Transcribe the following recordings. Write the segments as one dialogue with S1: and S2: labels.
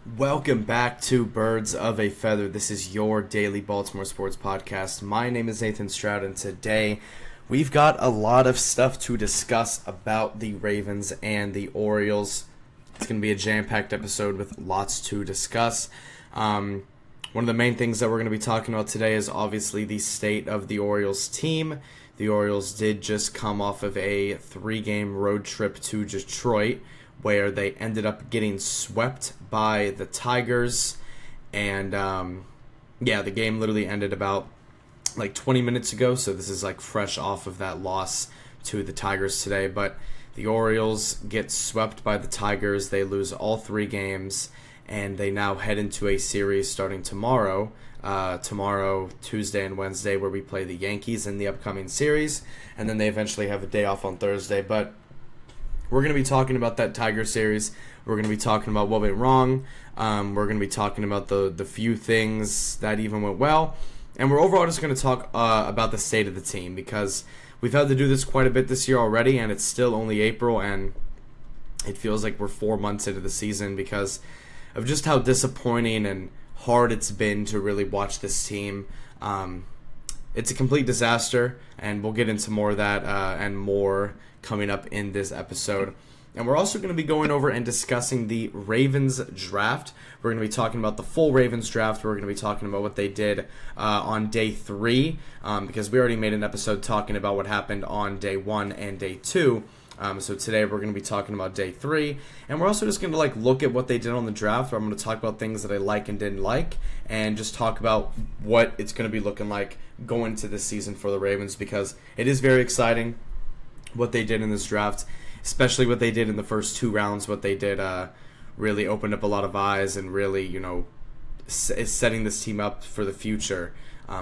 S1: Welcome back to Birds of a Feather. This is your daily Baltimore sports podcast. My name is Nathan Stroud, and today we've got a lot of stuff to discuss about the Ravens and the Orioles. It's going to be a jam-packed episode with lots to discuss. One of the main things that we're going to be talking about today is obviously the state of the Orioles team. The Orioles did just come off of a 3-game road trip to Detroit, where they ended up getting swept by the Tigers. And, the game literally ended about 20 minutes ago, so this is fresh off of that loss to the Tigers today. But the Orioles get swept by the Tigers. They lose all 3 games, and they now head into a series starting tomorrow, Tuesday and Wednesday, where we play the Yankees in the upcoming series, and then they eventually have a day off on Thursday. But we're going to be talking about that Tiger series. We're going to be talking about what went wrong. We're going to be talking about the few things that even went well. And we're overall just going to talk about the state of the team, because we've had to do this quite a bit this year already, and it's still only April, and it feels like we're 4 months into the season because of just how disappointing and hard it's been to really watch this team. It's a complete disaster, and we'll get into more of that and more coming up in this episode. And we're also going to be going over and discussing the Ravens draft. We're going to be talking about the full Ravens draft. We're going to be talking about what they did on day 3, because we already made an episode talking about what happened on day 1 and day 2. So today we're going to be talking about day 3, and we're also just going to look at what they did on the draft. Where I'm going to talk about things that I like and didn't like, and just talk about what it's going to be looking like going into this season for the Ravens, because it is very exciting what they did in this draft, especially what they did in the first 2 rounds. What they did really opened up a lot of eyes and really, is setting this team up for the future,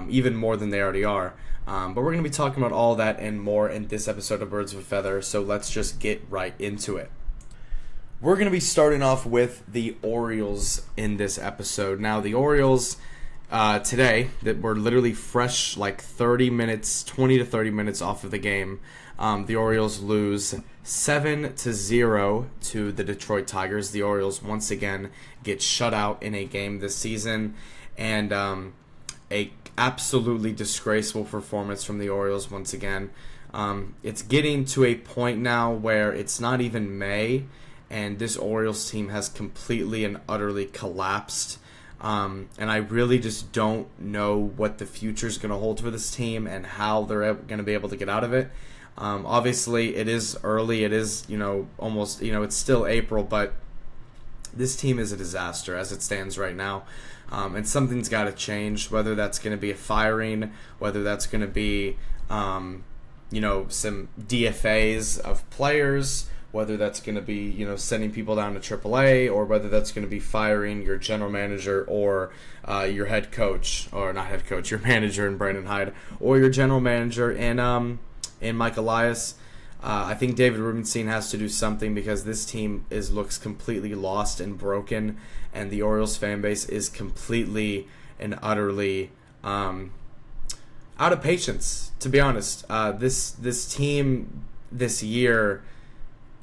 S1: even more than they already are. But we're going to be talking about all that and more in this episode of Birds of a Feather, so let's just get right into it. We're going to be starting off with the Orioles in this episode. Now, the Orioles today, that were literally fresh 20 to 30 minutes off of the game, the Orioles lose 7-0 to the Detroit Tigers. The Orioles once again get shut out in a game this season, and a absolutely disgraceful performance from the Orioles once again. It's getting to a point now where it's not even May, and this Orioles team has completely and utterly collapsed. And I really just don't know what the future is going to hold for this team and how they're going to be able to get out of it. Obviously, it is early. It is, almost, it's still April, but this team is a disaster as it stands right now. And something's got to change, whether that's going to be a firing, whether that's going to be, some DFAs of players, whether that's going to be, sending people down to AAA, or whether that's going to be firing your general manager or your head coach, or not head coach, your manager in Brandon Hyde, or your general manager in Mike Elias. I think David Rubenstein has to do something, because this team looks completely lost and broken, and the Orioles fan base is completely and utterly out of patience, to be honest. This team this year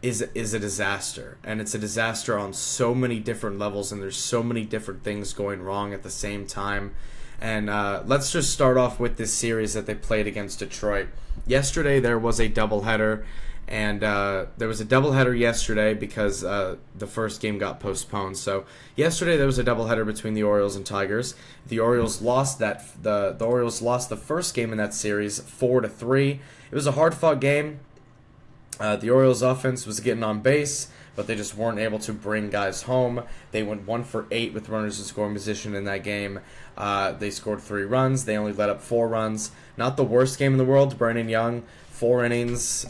S1: is a disaster, and it's a disaster on so many different levels, and there's so many different things going wrong at the same time. And let's just start off with this series that they played against Detroit. Yesterday there was a doubleheader, and there was a doubleheader yesterday because the first game got postponed. So yesterday there was a doubleheader between the Orioles and Tigers. The Orioles lost the Orioles lost the first game in that series 4-3. It was a hard-fought game. The Orioles offense was getting on base, but they just weren't able to bring guys home. They went 1 for 8 with runners in scoring position in that game. They scored 3 runs. They only let up 4 runs. Not the worst game in the world. Brandon Young, 4 innings,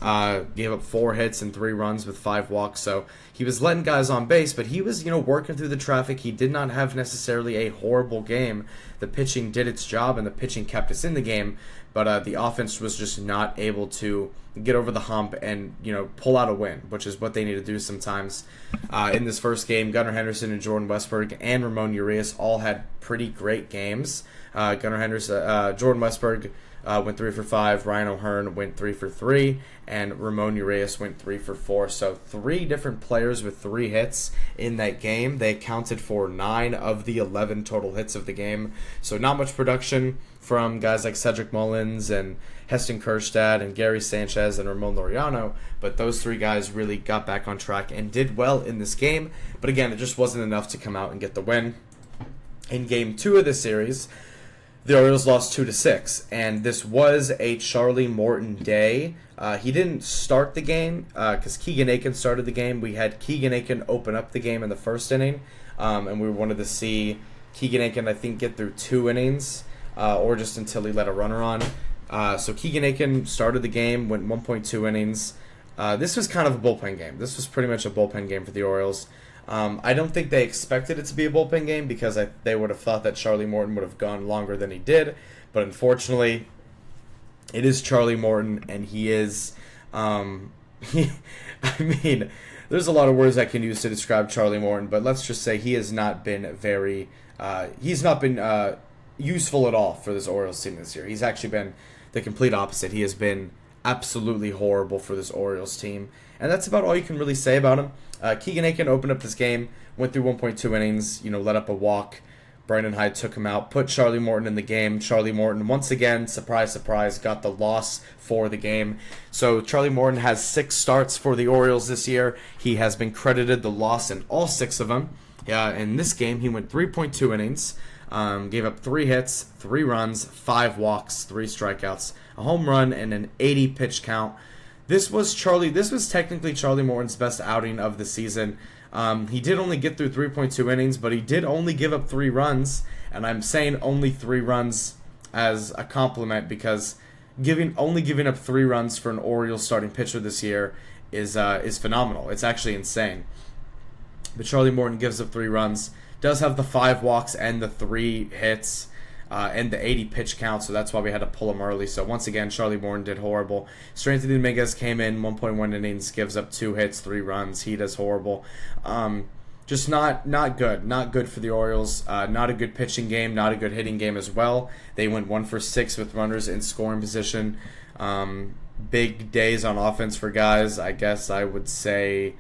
S1: gave up 4 hits and 3 runs with 5 walks. So he was letting guys on base, but he was, working through the traffic. He did not have necessarily a horrible game. The pitching did its job, and the pitching kept us in the game. But the offense was just not able to get over the hump and, pull out a win, which is what they need to do sometimes. In this first game, Gunnar Henderson and Jordan Westburg and Ramon Urias all had pretty great games. Jordan Westburg went 3 for 5. Ryan O'Hearn went 3 for 3. And Ramon Urias went 3 for 4. So 3 different players with 3 hits in that game. They accounted for 9 of the 11 total hits of the game. So not much production from guys like Cedric Mullins and Heston Kjerstad and Gary Sanchez and Ramon Laureano, but those 3 guys really got back on track and did well in this game. But again, it just wasn't enough to come out and get the win. In Game 2 of this series, the Orioles lost 2-6, and this was a Charlie Morton day. He didn't start the game because Keegan Aiken started the game. We had Keegan Aiken open up the game in the first inning, and we wanted to see Keegan Aiken, I think, get through 2 innings or just until he let a runner on. So Keegan Aiken started the game, went 1.2 innings. This was kind of a bullpen game. This was pretty much a bullpen game for the Orioles. I don't think they expected it to be a bullpen game because they would have thought that Charlie Morton would have gone longer than he did. But unfortunately, it is Charlie Morton, and he is... I mean, there's a lot of words I can use to describe Charlie Morton, but let's just say he has not been very... he's not been useful at all for this Orioles team this year. He's actually been the complete opposite. He has been absolutely horrible for this Orioles team. And that's about all you can really say about him. Keegan Aiken opened up this game, went through 1.2 innings, let up a walk. Brandon Hyde took him out, put Charlie Morton in the game. Charlie Morton, once again, surprise, surprise, got the loss for the game. So Charlie Morton has 6 starts for the Orioles this year. He has been credited the loss in all 6 of them. In this game, he went 3.2 innings, gave up 3 hits, 3 runs, 5 walks, 3 strikeouts, a home run, and an 80 pitch count. This was technically Charlie Morton's best outing of the season. He did only get through 3.2 innings, but he did only give up 3 runs, and I'm saying only 3 runs as a compliment because only giving up 3 runs for an Orioles starting pitcher this year is phenomenal. It's actually insane. But Charlie Morton gives up 3 runs, does have the 5 walks and the 3 hits, and the 80 pitch count, so that's why we had to pull him early. So once again, Charlie Morton did horrible. Strengthy Dominguez came in, 1.1 innings, gives up 2 hits, 3 runs. He does horrible. Just not good. Not good for the Orioles. Not a good pitching game, not a good hitting game as well. They went 1 for 6 with runners in scoring position. Big days on offense for guys, I guess I would say,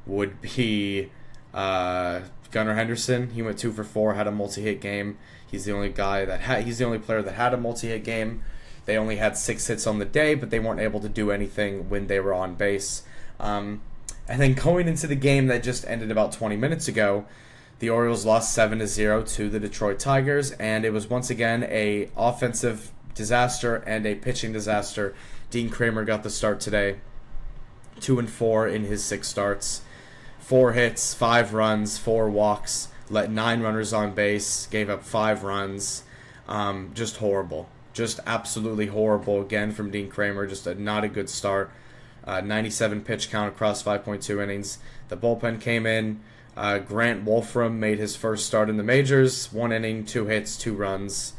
S1: would be Gunnar Henderson. He went 2 for 4, had a multi-hit game. He's the only player that had a multi-hit game. They only had 6 hits on the day, but they weren't able to do anything when they were on base. And then going into the game that just ended about 20 minutes ago, the Orioles lost 7-0 to the Detroit Tigers, and it was once again a offensive disaster and a pitching disaster. Dean Kramer got the start today, 2-4 in his 6 starts, 4 hits, 5 runs, 4 walks. Let 9 runners on base, gave up 5 runs. Just horrible. Just absolutely horrible again from Dean Kramer. Just not a good start. 97 pitch count across 5.2 innings. The bullpen came in. Grant Wolfram made his first start in the majors. 1 inning, 2 hits, 2 runs.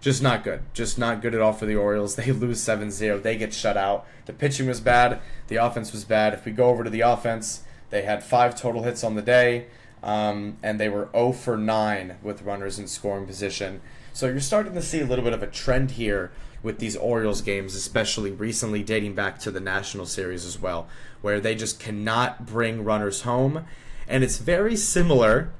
S1: Just not good. Just not good at all for the Orioles. They lose 7-0. They get shut out. The pitching was bad. The offense was bad. If we go over to the offense, they had 5 total hits on the day. And they were 0 for 9 with runners in scoring position. So you're starting to see a little bit of a trend here with these Orioles games, especially recently dating back to the National Series as well, where they just cannot bring runners home. And it's very similar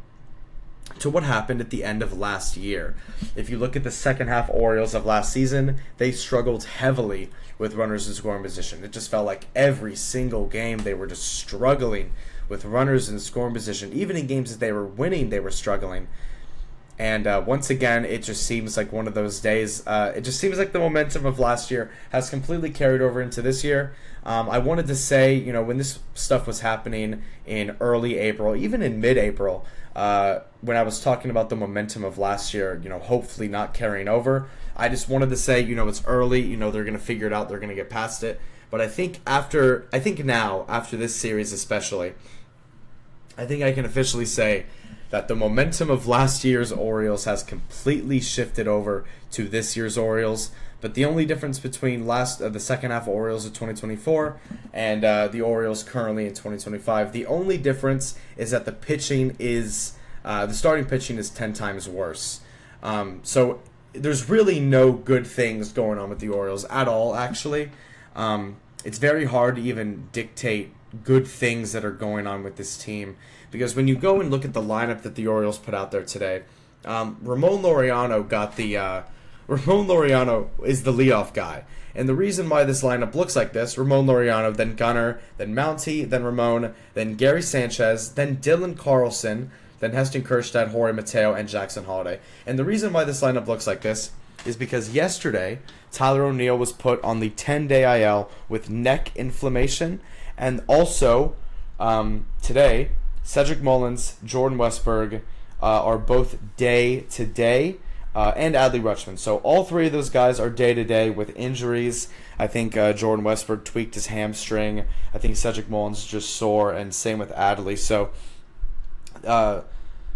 S1: to what happened at the end of last year. If you look at the second half Orioles of last season, they struggled heavily with runners in scoring position. It just felt like every single game they were just struggling with runners in scoring position. Even in games that they were winning, they were struggling. And once again, it just seems like one of those days. It just seems like the momentum of last year has completely carried over into this year. I wanted to say, when this stuff was happening in early April, even in mid-April, when I was talking about the momentum of last year, hopefully not carrying over, I just wanted to say, it's early. They're going to figure it out. They're going to get past it. But I think now, after this series especially, I think I can officially say that the momentum of last year's Orioles has completely shifted over to this year's Orioles. But the only difference between the second half Orioles of 2024 and the Orioles currently in 2025, the only difference is that the pitching is the starting pitching is 10 times worse. So there's really no good things going on with the Orioles at all, actually. It's very hard to even dictate good things that are going on with this team, because when you go and look at the lineup that the Orioles put out there today, Ramon Laureano is the leadoff guy. And the reason why this lineup looks like this, Ramon Laureano, then Gunnar, then Mountie, then Ramon, then Gary Sanchez, then Dylan Carlson, then Heston Kjerstad, Jorge Mateo, and Jackson Holiday. And the reason why this lineup looks like this is because yesterday, Tyler O'Neill was put on the 10-day IL with neck inflammation. And also, today, Cedric Mullins, Jordan Westberg are both day-to-day, and Adley Rutschman. So all three of those guys are day-to-day with injuries. I think Jordan Westberg tweaked his hamstring. I think Cedric Mullins is just sore, and same with Adley. So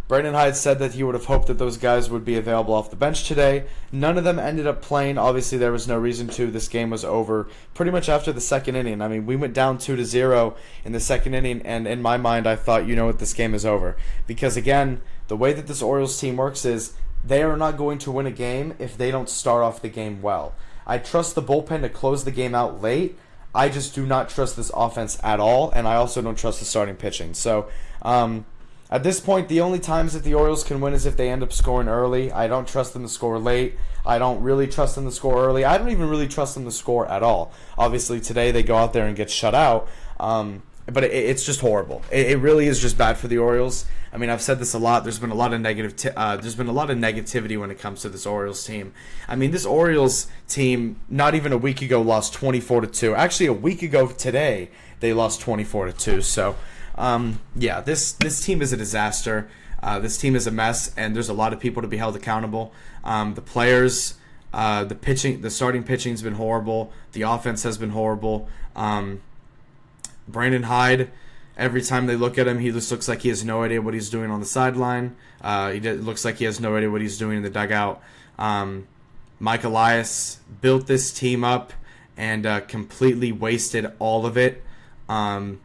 S1: Brandon Hyde said that he would have hoped that those guys would be available off the bench today. None of them ended up playing. Obviously, there was no reason to. This game was over pretty much after the second inning. I mean, we went down 2-0 in the second inning, and in my mind, I thought, this game is over. Because, again, the way that this Orioles team works is they are not going to win a game if they don't start off the game well. I trust the bullpen to close the game out late. I just do not trust this offense at all, and I also don't trust the starting pitching. So, at this point, the only times that the Orioles can win is if they end up scoring early. I don't trust them to score late. I don't really trust them to score early. I don't even really trust them to score at all. Obviously, today they go out there and get shut out. But it's just horrible. It really is just bad for the Orioles. I mean, I've said this a lot. There's been a lot of negativity when it comes to this Orioles team. I mean, this Orioles team, not even a week ago, lost 24-2. Actually, a week ago today, they lost 24-2. So, this team is a disaster. This team is a mess, and there's a lot of people to be held accountable. The players, the pitching, the starting pitching has been horrible. The offense has been horrible. Brandon Hyde, every time they look at him, he just looks like he has no idea what he's doing on the sideline. Looks like he has no idea what he's doing in the dugout. Mike Elias built this team up and completely wasted all of it. And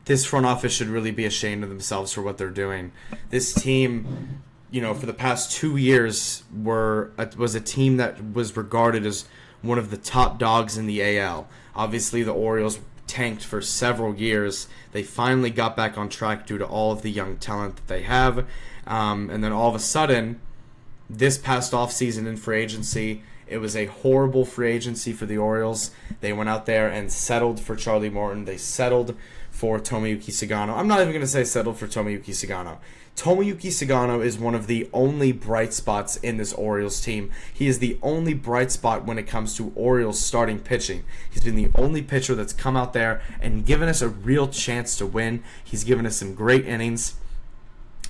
S1: this front office should really be ashamed of themselves for what they're doing. This team, for the past 2 years, was a team that was regarded as one of the top dogs in the AL. Obviously, the Orioles tanked for several years. They finally got back on track due to all of the young talent that they have. And then all of a sudden, this past offseason in free agency, it was a horrible free agency for the Orioles. They went out there and settled for Charlie Morton. They settled for Tomoyuki Sagano. I'm not even going to say settled for Tomoyuki Sagano. Tomoyuki Sagano is one of the only bright spots in this Orioles team. He is the only bright spot when it comes to Orioles starting pitching. He's been the only pitcher that's come out there and given us a real chance to win. He's given us some great innings.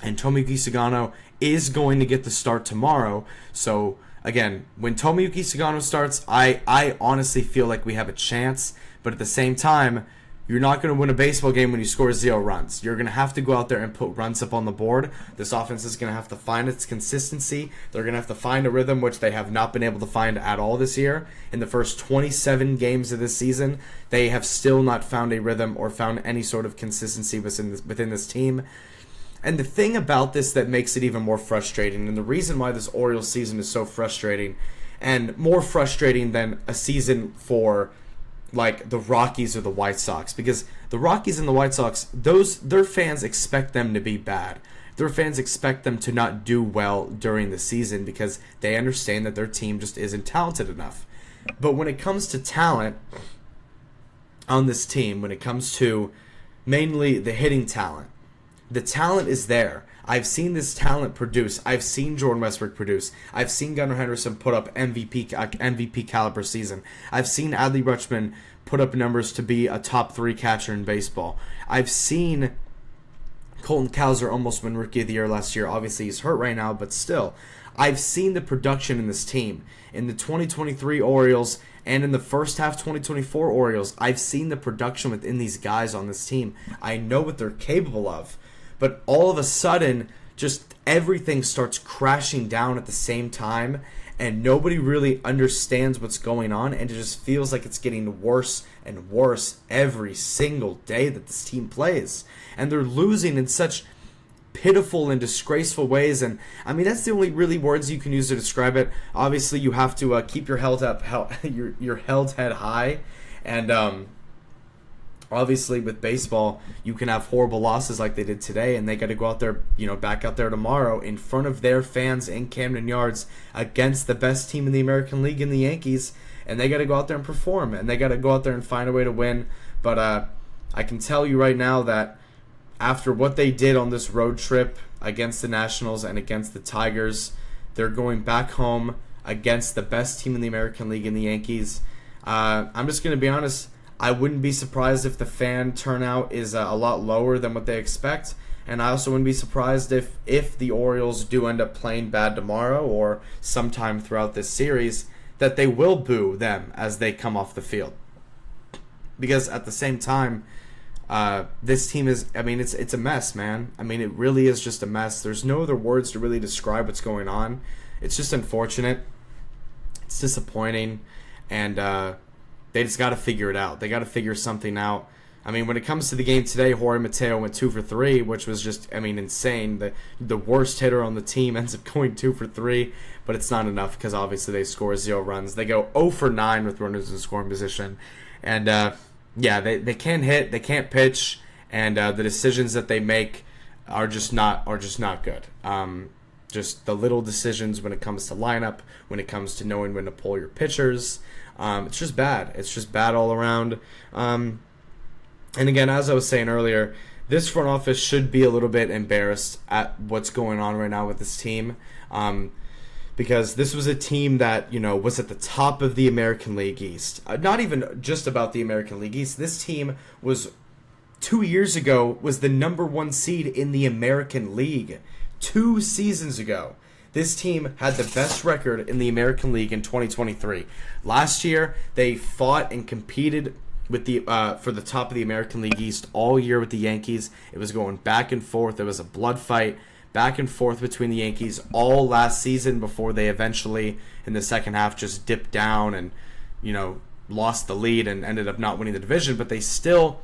S1: And Tomoyuki Sagano is going to get the start tomorrow. So, again, when Tomoyuki Sagano starts, I honestly feel like we have a chance. But at the same time, you're not going to win a baseball game when you score 0 runs. You're going to have to go out there and put runs up on the board. This offense is going to have to find its consistency. They're going to have to find a rhythm, which they have not been able to find at all this year. In the first 27 games of this season, they have still not found a rhythm or found any sort of consistency within this team. And the thing about this that makes it even more frustrating, and the reason why this Orioles season is so frustrating, and more frustrating than a season for like the Rockies or the White Sox, because the Rockies and the White Sox, their fans expect them to be bad. Their fans expect them to not do well during the season because they understand that their team just isn't talented enough. But when it comes to talent on this team, when it comes to mainly the hitting talent, the talent is there. I've seen this talent produce. I've seen Jordan Westbrook produce. I've seen Gunnar Henderson put up MVP caliber season. I've seen Adley Rutschman put up numbers to be a top 3 catcher in baseball. I've seen Colton Cowser almost win Rookie of the Year last year. Obviously, he's hurt right now, but still. I've seen the production in this team. In the 2023 Orioles and in the first half 2024 Orioles, I've seen the production within these guys on this team. I know what they're capable of. But all of a sudden, just everything starts crashing down at the same time, and nobody really understands what's going on, and it just feels like it's getting worse and worse every single day that this team plays. And they're losing in such pitiful and disgraceful ways. And I mean, that's the only really words you can use to describe it. Obviously, you have to keep your your held head high, and obviously with baseball, you can have horrible losses like they did today, and they got to go out there, back out there tomorrow in front of their fans in Camden Yards against the best team in the American League in the Yankees, and they got to go out there and perform, and they got to go out there and find a way to win. But I can tell you right now that after what they did on this road trip against the Nationals and against the Tigers, they're going back home against the best team in the American League in the Yankees. I'm just going to be honest, I wouldn't be surprised if the fan turnout is a lot lower than what they expect, and I also wouldn't be surprised if the Orioles do end up playing bad tomorrow or sometime throughout this series, that they will boo them as they come off the field. Because at the same time, this team is, it's a mess, man. I mean, it really is just a mess. There's no other words to really describe what's going on. It's just unfortunate. It's disappointing. And they just got to figure it out. They got to figure something out. I mean, when it comes to the game today, Jorge Mateo went 2 for 3, which was just, insane. The worst hitter on the team ends up going 2 for 3, but it's not enough because obviously they score 0 runs. They go 0 for 9 with runners in scoring position. And, they can't hit, they can't pitch, and the decisions that they make are just not good. Just the little decisions when it comes to lineup, when it comes to knowing when to pull your pitchers. It's just bad. It's just bad all around. And again, as I was saying earlier, this front office should be a little bit embarrassed at what's going on right now with this team. Because this was a team that, was at the top of the American League East. Not even just about the American League East. This team was, 2 years ago, was the number 1 seed in the American League. 2 seasons ago. This team had the best record in the American League in 2023. Last year, they fought and competed with for the top of the American League East all year with the Yankees. It was going back and forth. It was a blood fight back and forth between the Yankees all last season before they eventually, in the second half, just dipped down and, lost the lead and ended up not winning the division. But they still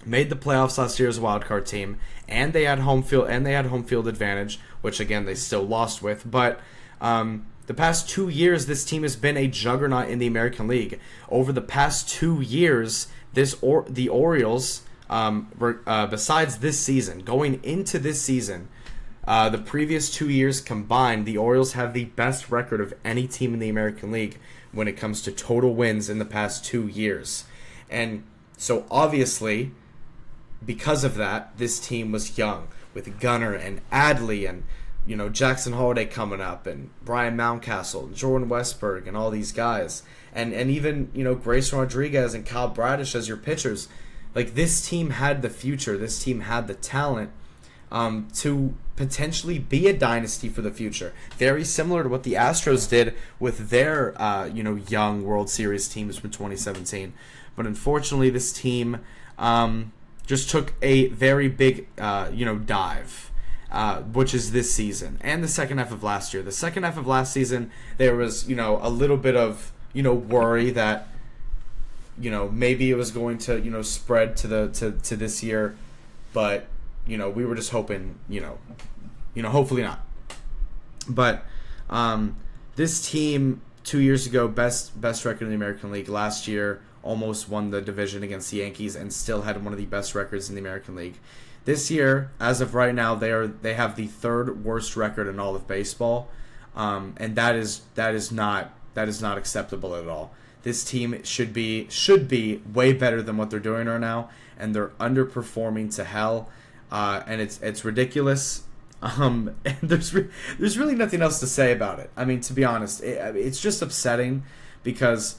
S1: made the playoffs last year as a wild card team, and they had home field advantage, which again they still lost with. But the past 2 years, this team has been a juggernaut in the American League. Over the past 2 years, the Orioles, besides this season, going into this season, the previous 2 years combined, the Orioles have the best record of any team in the American League when it comes to total wins in the past 2 years. And so obviously, because of that, this team was young with Gunnar and Adley and Jackson Holliday coming up and Brian Mountcastle and Jordan Westberg and all these guys and even Grayson Rodriguez and Kyle Bradish as your pitchers. Like, this team had the future. This team had the talent to potentially be a dynasty for the future. Very similar to what the Astros did with their young World Series teams from 2017. But unfortunately, this team just took a very big dive, which is this season and the second half of last year. The second half of last season, there was a little bit of worry that maybe it was going to spread to this year, but we were just hoping hopefully not. But this team 2 years ago, best record in the American League. Last year, almost won the division against the Yankees and still had one of the best records in the American League. This year, as of right now, they have the 3rd worst record in all of baseball, and that is not acceptable at all. This team should be way better than what they're doing right now, and they're underperforming to hell, and it's ridiculous. And there's really nothing else to say about it. I mean, to be honest, it's just upsetting because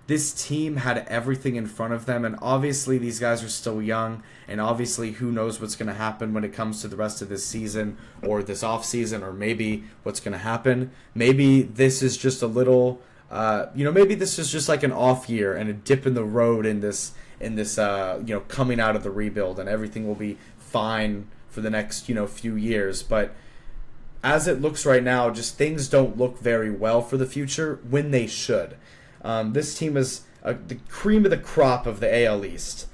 S1: this team had everything in front of them, and obviously these guys are still young, and obviously who knows what's going to happen when it comes to the rest of this season or this offseason, or maybe what's going to happen. Maybe this is just a little, maybe this is just like an off year and a dip in the road in this coming out of the rebuild, and everything will be fine for the next, few years. But as it looks right now, just things don't look very well for the future when they should. This team is the cream of the crop of the AL East.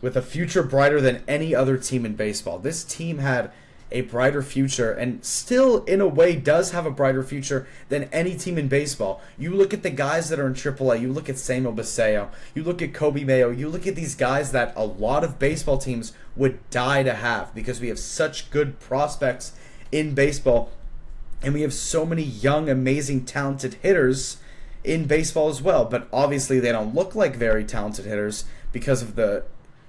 S1: with a future brighter than any other team in baseball. This team had a brighter future and still, in a way, does have a brighter future than any team in baseball. You look at the guys that are in AAA. You look at Samuel Basallo. You look at Kobe Mayo. You look at these guys that a lot of baseball teams would die to have because we have such good prospects in baseball. And we have so many young, amazing, talented hitters in baseball as well. But obviously they don't look like very talented hitters because of the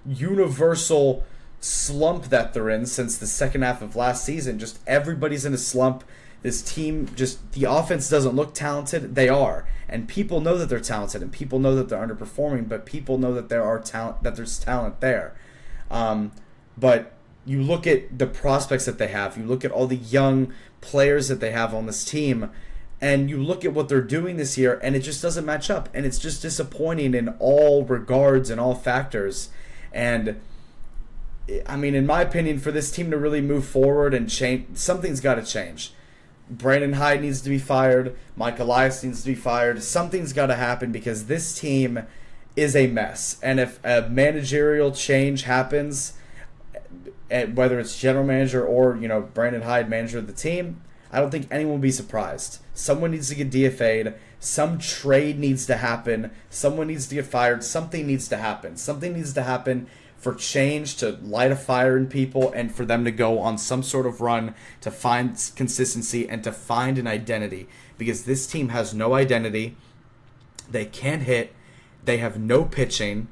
S1: universal slump that they're in since the second half of last season. Just everybody's in a slump. This team, just the offense doesn't look talented. They are, and people know that they're talented, and people know that they're underperforming. But people know that there are talent, that there's talent there. But you look at the prospects that they have. You look at all the young players that they have on this team, and you look at what they're doing this year, and it just doesn't match up, and it's just disappointing in all regards and all factors. And I mean, in my opinion, for this team to really move forward and change, something's got to change. Brandon Hyde needs to be fired. Mike Elias needs to be fired. Something's got to happen because this team is a mess. And if a managerial change happens, whether it's general manager or, Brandon Hyde, manager of the team, I don't think anyone will be surprised. Someone needs to get DFA'd. Some trade needs to happen. Someone needs to get fired. Something needs to happen. Something needs to happen for change to light a fire in people and for them to go on some sort of run to find consistency and to find an identity. Because this team has no identity. They can't hit. They have no pitching.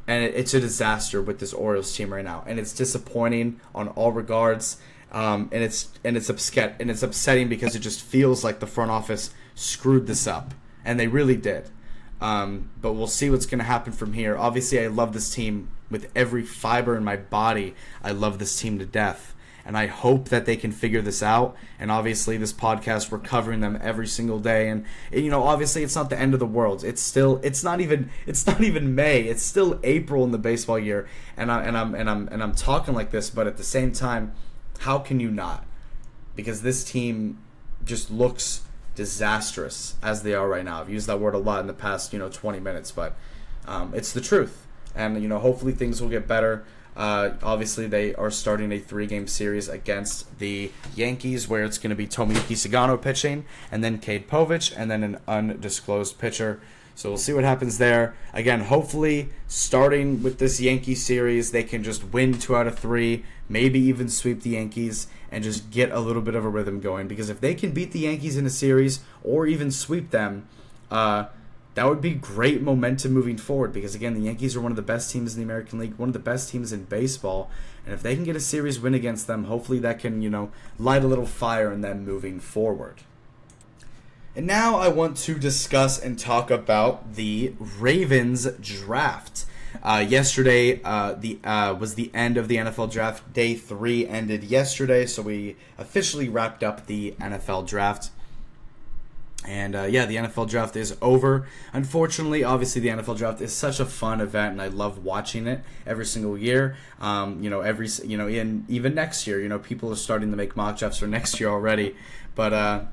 S1: And it's a disaster with this Orioles team right now. And it's disappointing on all regards. And it's upsetting because it just feels like the front office screwed this up. And they really did. But we'll see what's going to happen from here. Obviously, I love this team with every fiber in my body. I love this team to death. And I hope that they can figure this out. And obviously, this podcast, we're covering them every single day. And obviously, it's not the end of the world. It's not even May. It's still April in the baseball year. And I'm talking like this, but at the same time, how can you not? Because this team just looks disastrous as they are right now. I've used that word a lot in the past 20 minutes, but it's the truth. And hopefully things will get better. Obviously they are starting a 3-game series against the Yankees where it's going to be Tomoyuki Sagano pitching and then Cade Povich and then an undisclosed pitcher. So we'll see what happens there. Again, hopefully starting with this Yankee series, they can just win 2 out of 3, maybe even sweep the Yankees and just get a little bit of a rhythm going. Because if they can beat the Yankees in a series or even sweep them, that would be great momentum moving forward. Because again, the Yankees are one of the best teams in the American League, one of the best teams in baseball. And if they can get a series win against them, hopefully that can, light a little fire in them moving forward. And now I want to discuss and talk about the Ravens draft. Yesterday was the end of the NFL draft. Day 3 ended yesterday, so we officially wrapped up the NFL draft. And the NFL draft is over. Unfortunately, obviously, the NFL draft is such a fun event, and I love watching it every single year. Even next year, people are starting to make mock drafts for next year already. But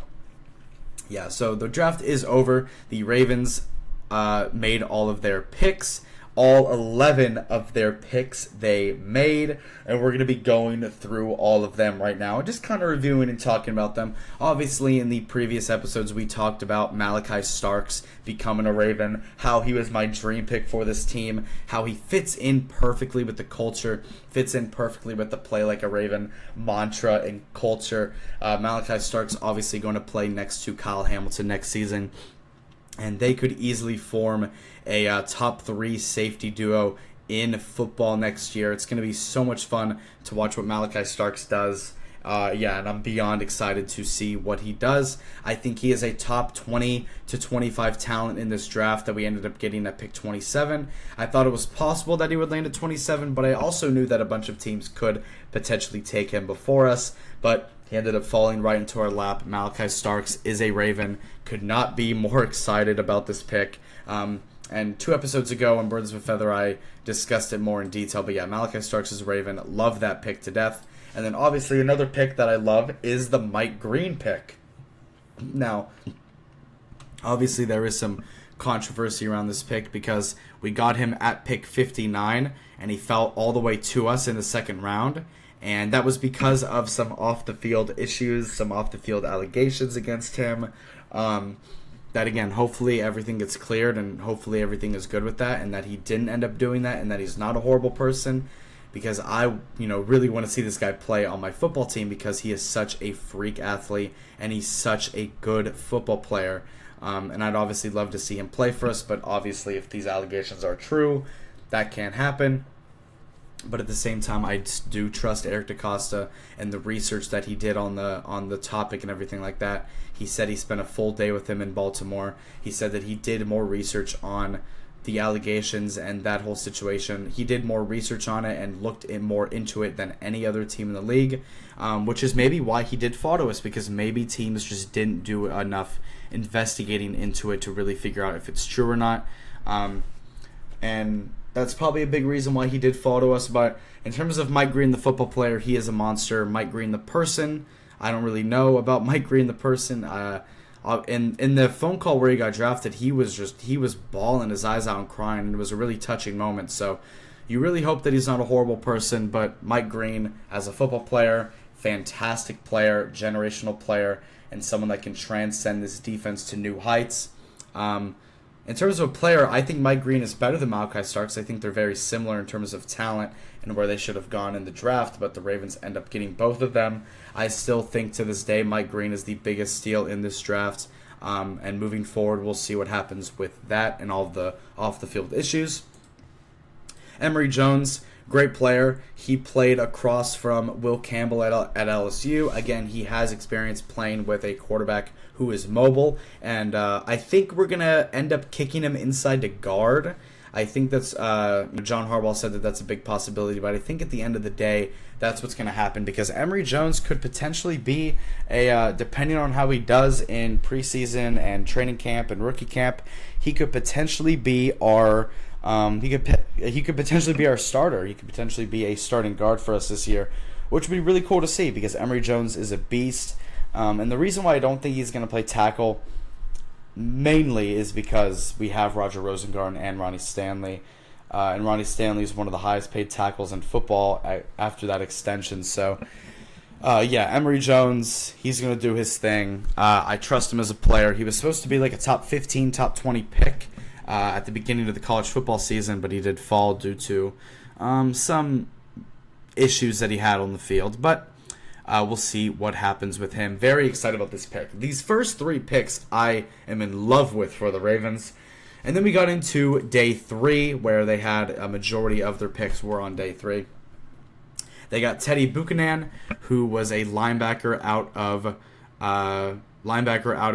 S1: so the draft is over. The Ravens made all of their picks. All 11 of their picks they made, and we're going to be going through all of them right now and just kind of reviewing and talking about them. Obviously, in the previous episodes, we talked about Malachi Starks becoming a Raven, how he was my dream pick for this team, how he fits in perfectly with the culture, fits in perfectly with the play like a Raven mantra and culture. Malachi Starks obviously going to play next to Kyle Hamilton next season, and they could easily form a top 3 safety duo in football next year. It's going to be so much fun to watch what Malachi Starks does. And I'm beyond excited to see what he does. I think he is a top 20 to 25 talent in this draft that we ended up getting at pick 27. I thought it was possible that he would land at 27, but I also knew that a bunch of teams could potentially take him before us. But he ended up falling right into our lap. Malachi Starks is a Raven. Could not be more excited about this pick. And 2 episodes ago on Birds of a Feather, I discussed it more in detail. But yeah, Malachi Starks is a Raven. Love that pick to death. And then obviously another pick that I love is the Mike Green pick. Now, obviously there is some controversy around this pick because we got him at pick 59 and he fell all the way to us in the second round. And that was because of some off-the-field issues, some off-the-field allegations against him. That, again, hopefully everything gets cleared and hopefully everything is good with that and that he didn't end up doing that and that he's not a horrible person, because I, really want to see this guy play on my football team because he is such a freak athlete and he's such a good football player. And I'd obviously love to see him play for us, but obviously if these allegations are true, that can't happen. But at the same time, I do trust Eric DaCosta and the research that he did on the topic and everything like that. He said he spent a full day with him in Baltimore. He said that he did more research on the allegations and that whole situation. He did more research on it and looked more into it than any other team in the league, which is maybe why he did fall to us, because maybe teams just didn't do enough investigating into it to really figure out if it's true or not. And that's probably a big reason why he did fall to us. But in terms of Mike Green, the football player, he is a monster. Mike Green, the person, I don't really know about Mike Green, the person. In the phone call where he got drafted, he was bawling his eyes out and crying, and it was a really touching moment. So you really hope that he's not a horrible person. But Mike Green, as a football player, fantastic player, generational player, and someone that can transcend this defense to new heights. In terms of a player, I think Mike Green is better than Malachi Starks. I think they're very similar in terms of talent and where they should have gone in the draft, but the Ravens end up getting both of them. I still think to this day Mike Green is the biggest steal in this draft, and moving forward, we'll see what happens with that and all of the off-the-field issues. Emory Jones, great player. He played across from Will Campbell at LSU. Again, he has experience playing with a quarterback who is mobile, and I think we're going to end up kicking him inside to guard. I think that's John Harbaugh said that that's a big possibility, but I think at the end of the day, that's what's going to happen, because Emory Jones could potentially be depending on how he does in preseason and training camp and rookie camp, he could potentially be our he could potentially be our starter. He could potentially be a starting guard for us this year, which would be really cool to see, because Emory Jones is a beast. And the reason why I don't think he's going to play tackle mainly is because we have Roger Rosengarten and Ronnie Stanley. And Ronnie Stanley is one of the highest paid tackles in football after that extension. So, Emory Jones, he's going to do his thing. I trust him as a player. He was supposed to be like a top 15, top 20 pick at the beginning of the college football season, but he did fall due to some issues that he had on the field. But we'll see what happens with him. Very excited about this pick. These first three picks I am in love with for the Ravens. And then we got into day 3, where they had a majority of their picks were on day 3. They got Teddy Buchanan, who was a linebacker out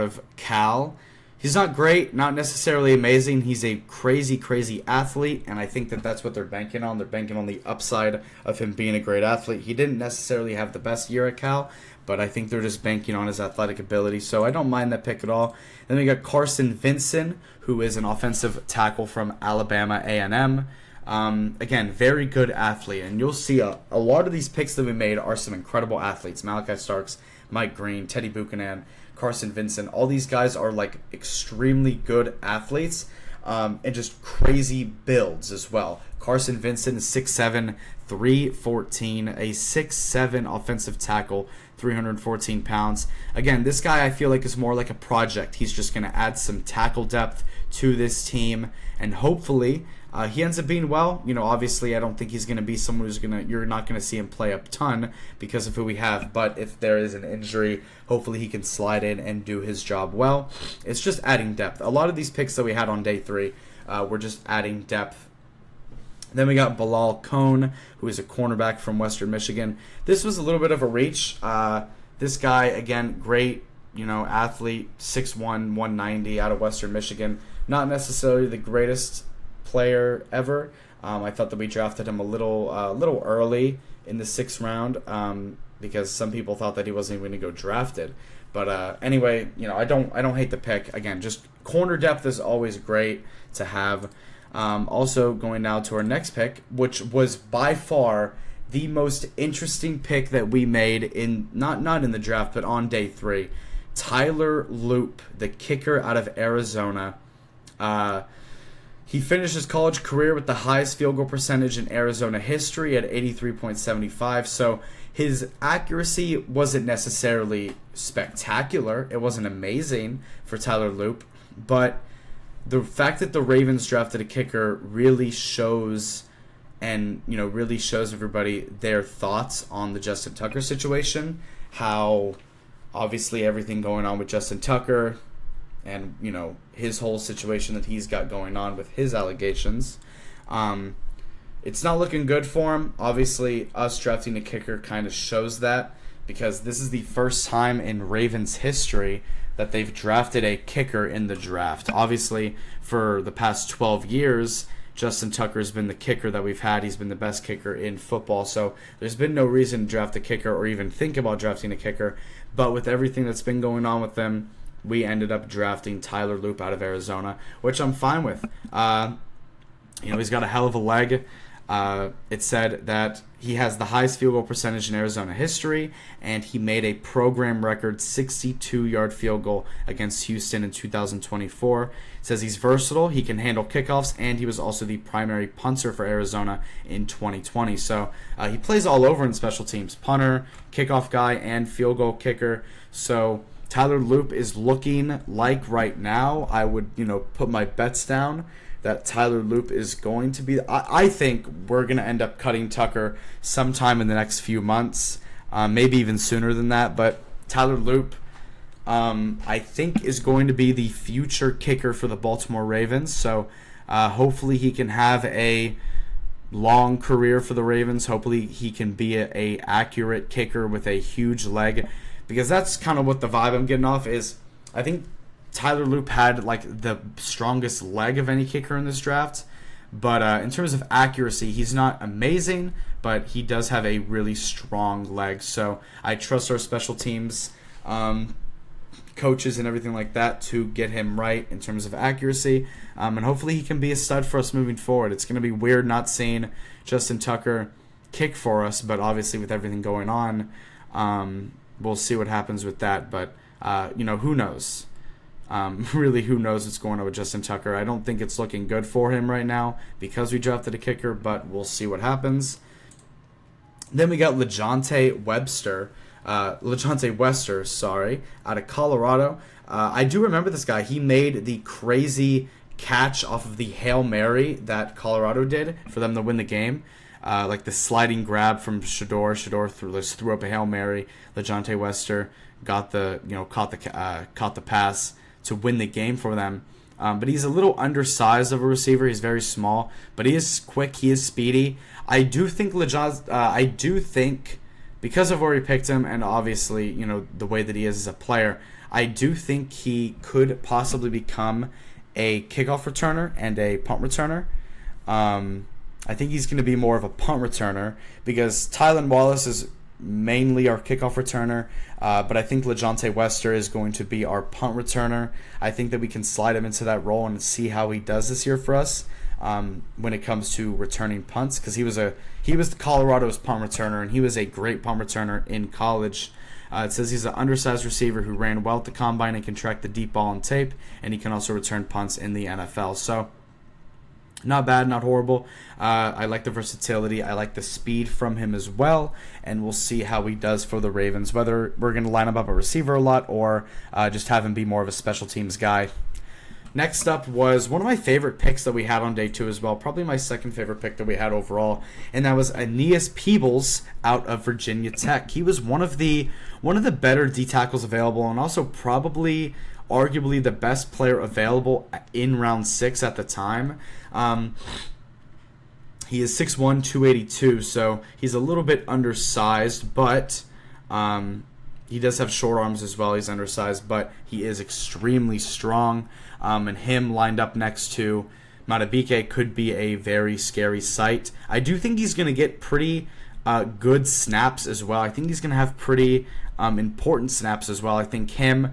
S1: of Cal. He's not great, not necessarily amazing. He's a crazy, crazy athlete, and I think that that's what they're banking on. They're banking on the upside of him being a great athlete. He didn't necessarily have the best year at Cal, but I think they're just banking on his athletic ability, so I don't mind that pick at all. Then we got Carson Vinson, who is an offensive tackle from Alabama A&M. Again, very good athlete, and you'll see a lot of these picks that we made are some incredible athletes. Malachi Starks, Mike Green, Teddy Buchanan, Carson Vinson, all these guys are like extremely good athletes, and just crazy builds as well. Carson Vinson is 6'7", 314, a 6'7" offensive tackle, 314 pounds. Again, this guy I feel like is more like a project. He's just going to add some tackle depth to this team, and hopefully he ends up being well. Obviously I don't think he's going to be someone you're not going to see him play a ton because of who we have, but if there is an injury, hopefully he can slide in and do his job well. It's just adding depth. A lot of these picks that we had on day 3 were just adding depth. Then we got Bilal Cohn, who is a cornerback from Western Michigan. This was a little bit of a reach. This guy, again, great, athlete, 6'1", 190 out of Western Michigan. Not necessarily the greatest player ever. I thought that we drafted him a little early in the 6th round because some people thought that he wasn't even going to go drafted. But anyway, I don't hate the pick. Again, just corner depth is always great to have. Also going now to our next pick, which was by far the most interesting pick that we made in not in the draft, but on day 3. Tyler Loop, the kicker out of Arizona. He finished his college career with the highest field goal percentage in Arizona history at 83.75. So his accuracy wasn't necessarily spectacular. It wasn't amazing for Tyler Loop. But the fact that the Ravens drafted a kicker really shows really shows everybody their thoughts on the Justin Tucker situation. How obviously everything going on with Justin Tucker and, his whole situation that he's got going on with his allegations. It's not looking good for him. Obviously, us drafting a kicker kind of shows that, because this is the first time in Ravens history that they've drafted a kicker in the draft. Obviously, for the past 12 years, Justin Tucker has been the kicker that we've had. He's been the best kicker in football. So there's been no reason to draft a kicker or even think about drafting a kicker. But with everything that's been going on with them, we ended up drafting Tyler Loop out of Arizona, which I'm fine with. He's got a hell of a leg. It said that he has the highest field goal percentage in Arizona history, and he made a program record 62-yard field goal against Houston in 2024. It says he's versatile, he can handle kickoffs, and he was also the primary punter for Arizona in 2020. So he plays all over in special teams, punter, kickoff guy, and field goal kicker. So Tyler Loop is looking like right now, I would put my bets down that Tyler Loop is going to be. I think we're going to end up cutting Tucker sometime in the next few months, maybe even sooner than that. But Tyler Loop, I think, is going to be the future kicker for the Baltimore Ravens. So hopefully he can have a long career for the Ravens. Hopefully he can be a accurate kicker with a huge leg, because that's kind of what the vibe I'm getting off is. I think Tyler Loop had the strongest leg of any kicker in this draft, but in terms of accuracy, he's not amazing, but he does have a really strong leg. So I trust our special teams coaches and everything like that to get him right in terms of accuracy, and hopefully he can be a stud for us moving forward. It's going to be weird not seeing Justin Tucker kick for us, but obviously with everything going on, we'll see what happens with that. But who knows? Really, who knows what's going on with Justin Tucker? I don't think it's looking good for him right now because we drafted a kicker, but we'll see what happens. Then we got LeJontay Wester, out of Colorado. I do remember this guy. He made the crazy catch off of the Hail Mary that Colorado did for them to win the game. The sliding grab from Shador. Shador threw up a Hail Mary. LeJontay Wester caught the pass to win the game for them. But he's a little undersized of a receiver. He's very small, but he is quick. He is speedy. I do think because of where we picked him, and obviously the way that he is as a player, I do think he could possibly become a kickoff returner and a punt returner. I think he's going to be more of a punt returner because Tylan Wallace is mainly our kickoff returner, but I think LeJontay Wester is going to be our punt returner. I think that we can slide him into that role and see how he does this year for us when it comes to returning punts, because he was the Colorado's punt returner, and he was a great punt returner in college. It says he's an undersized receiver who ran well at the combine and can track the deep ball on tape, and he can also return punts in the NFL. So not bad, not horrible. I like the versatility. I like the speed from him as well, and we'll see how he does for the Ravens, whether we're going to line him up a receiver a lot or just have him be more of a special teams guy. Next up was one of my favorite picks that we had on day 2 as well, probably my second favorite pick that we had overall, and that was Aeneas Peebles out of Virginia Tech. He was one of the better D tackles available, and also probably arguably the best player available in round 6 at the time. He is 6'1", 282, so he's a little bit undersized, but he does have short arms as well. He's undersized, but he is extremely strong, and him lined up next to Matabike could be a very scary sight. I do think he's going to get pretty good snaps as well. I think he's going to have pretty important snaps as well. I think him,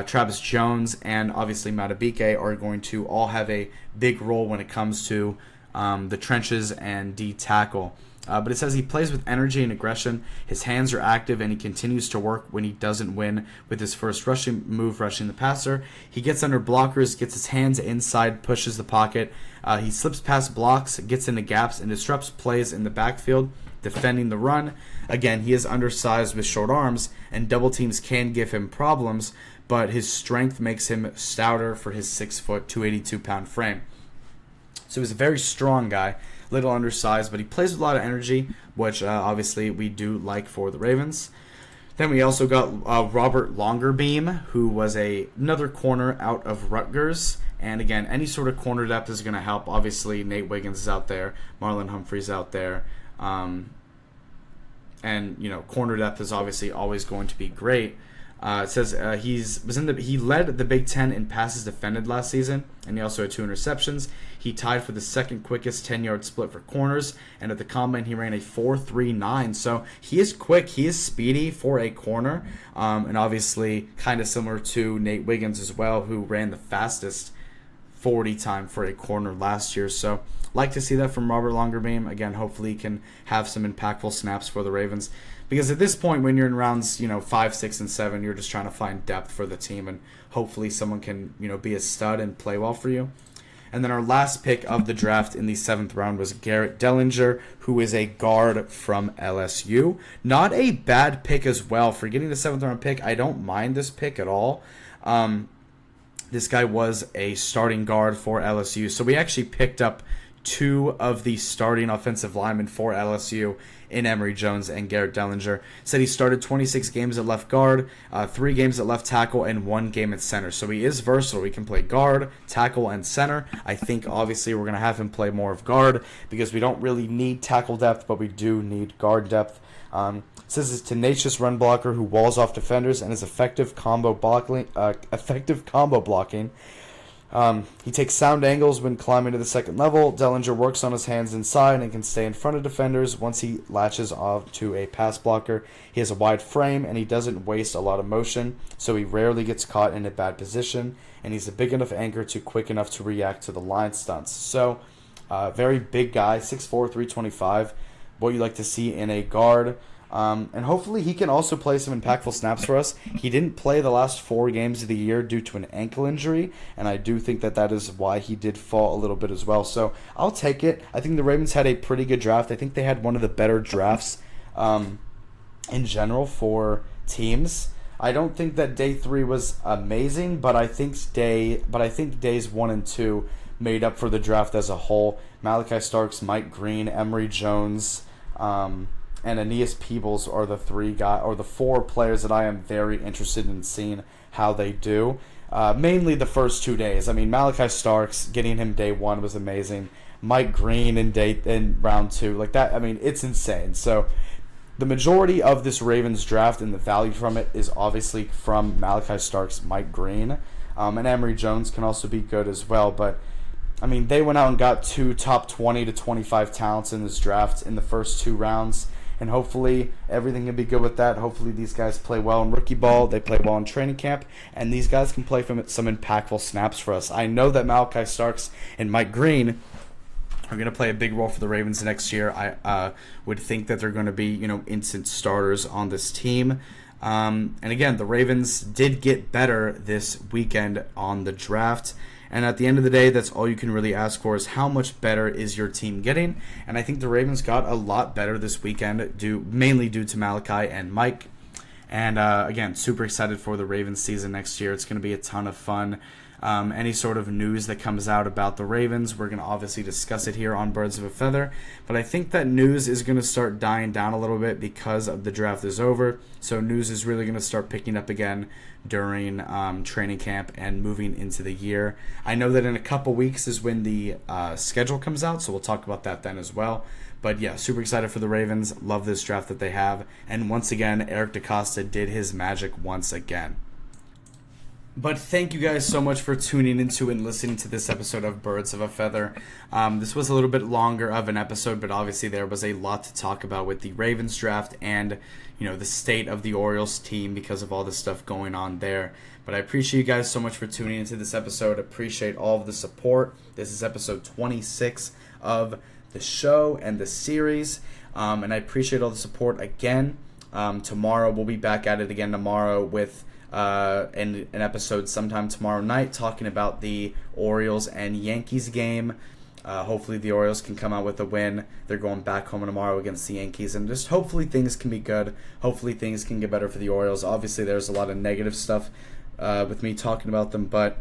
S1: Travis Jones, and obviously Matabike are going to all have a big role when it comes to the trenches and D tackle. But it says he plays with energy and aggression. His hands are active, and he continues to work when he doesn't win with his first rushing move, rushing the passer. He gets under blockers, gets his hands inside, pushes the pocket. He slips past blocks, gets into gaps, and disrupts plays in the backfield, defending the run. Again, he is undersized with short arms, and double teams can give him problems, but his strength makes him stouter for his 6 foot, 282-pound frame. So he's a very strong guy, little undersized, but he plays with a lot of energy, which obviously we do like for the Ravens. Then we also got Robert Longerbeam, who was another corner out of Rutgers. And again, any sort of corner depth is going to help. Obviously, Nate Wiggins is out there, Marlon Humphrey's out there. And, corner depth is obviously always going to be great. It says he led the Big Ten in passes defended last season, and he also had 2 interceptions. He tied for the second quickest 10-yard split for corners, and at the combine he ran a 4.39. So he is quick, he is speedy for a corner, and obviously kind of similar to Nate Wiggins as well, who ran the fastest 40 time for a corner last year. So like to see that from Robert Longerbeam. Again, hopefully he can have some impactful snaps for the Ravens. Because at this point, when you're in rounds, 5, 6, and 7, you're just trying to find depth for the team, and hopefully someone can, be a stud and play well for you. And then our last pick of the draft in the 7th round was Garrett Dellinger, who is a guard from LSU. Not a bad pick as well. For getting the 7th round pick, I don't mind this pick at all. This guy was a starting guard for LSU, so we actually picked up 2 of the starting offensive linemen for LSU in Emory Jones and Garrett Dellinger. Said he started 26 games at left guard, 3 games at left tackle, and 1 game at center. So he is versatile. He can play guard, tackle, and center. I think obviously we're going to have him play more of guard because we don't really need tackle depth, but we do need guard depth. Says he's a tenacious run blocker who walls off defenders and is effective combo blocking. He takes sound angles when climbing to the second level. Dellinger works on his hands inside and can stay in front of defenders once he latches off to a pass blocker. He has a wide frame and he doesn't waste a lot of motion, so he rarely gets caught in a bad position, and he's a big enough anchor to quick enough to react to the line stunts. So, very big guy, 6'4", 325, what you like to see in a guard. And hopefully he can also play some impactful snaps for us. He didn't play the last 4 games of the year due to an ankle injury, and I do think that is why he did fall a little bit as well. So I'll take it. I think the Ravens had a pretty good draft. I think they had one of the better drafts in general for teams. I don't think that day 3 was amazing, but I think days 1 and 2 made up for the draft as a whole. Malachi Starks, Mike Green, Emory Jones, and Aeneas Peebles are the 4 players that I am very interested in seeing how they do. Mainly the first 2 days. I mean, Malachi Starks, getting him day 1 was amazing. Mike Green in round 2, like that. I mean, it's insane. So the majority of this Ravens draft and the value from it is obviously from Malachi Starks, Mike Green, and Emory Jones can also be good as well. But I mean, they went out and got 2 top 20 to 25 talents in this draft in the first 2 rounds. And hopefully everything can be good with that. Hopefully these guys play well in rookie ball. They play well in training camp. And these guys can play some impactful snaps for us. I know that Malachi Starks and Mike Green are going to play a big role for the Ravens next year. I would think that they're going to be, instant starters on this team. And again, the Ravens did get better this weekend on the draft. And at the end of the day, that's all you can really ask for is how much better is your team getting. And I think the Ravens got a lot better this weekend, mainly due to Malachi and Mike. And again, super excited for the Ravens season next year. It's going to be a ton of fun. Any sort of news that comes out about the Ravens, we're going to obviously discuss it here on Birds of a Feather. But I think that news is going to start dying down a little bit because of the draft is over. So news is really going to start picking up again during training camp and moving into the year. I know that in a couple weeks is when the schedule comes out, so we'll talk about that then as well. But yeah, super excited for the Ravens. Love this draft that they have. And once again, Eric DeCosta did his magic once again. But thank you guys so much for tuning into and listening to this episode of Birds of a Feather. This was a little bit longer of an episode, but obviously there was a lot to talk about with the Ravens draft and, the state of the Orioles team because of all the stuff going on there. But I appreciate you guys so much for tuning into this episode. Appreciate all of the support. This is episode 26 of the show and the series. And I appreciate all the support again. Tomorrow, we'll be back at it again tomorrow with an episode sometime tomorrow night talking about the Orioles and Yankees game. Hopefully the Orioles can come out with a win. They're going back home tomorrow against the Yankees, and just hopefully things can be good. Hopefully things can get better for the Orioles. Obviously there's a lot of negative stuff with me talking about them, but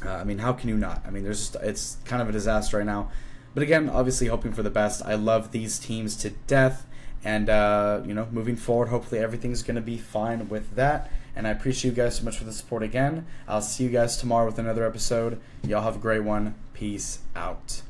S1: I mean, how can you not? I mean, it's kind of a disaster right now. But again, obviously hoping for the best. I love these teams to death, and moving forward, hopefully everything's going to be fine with that. And I appreciate you guys so much for the support again. I'll see you guys tomorrow with another episode. Y'all have a great one. Peace out.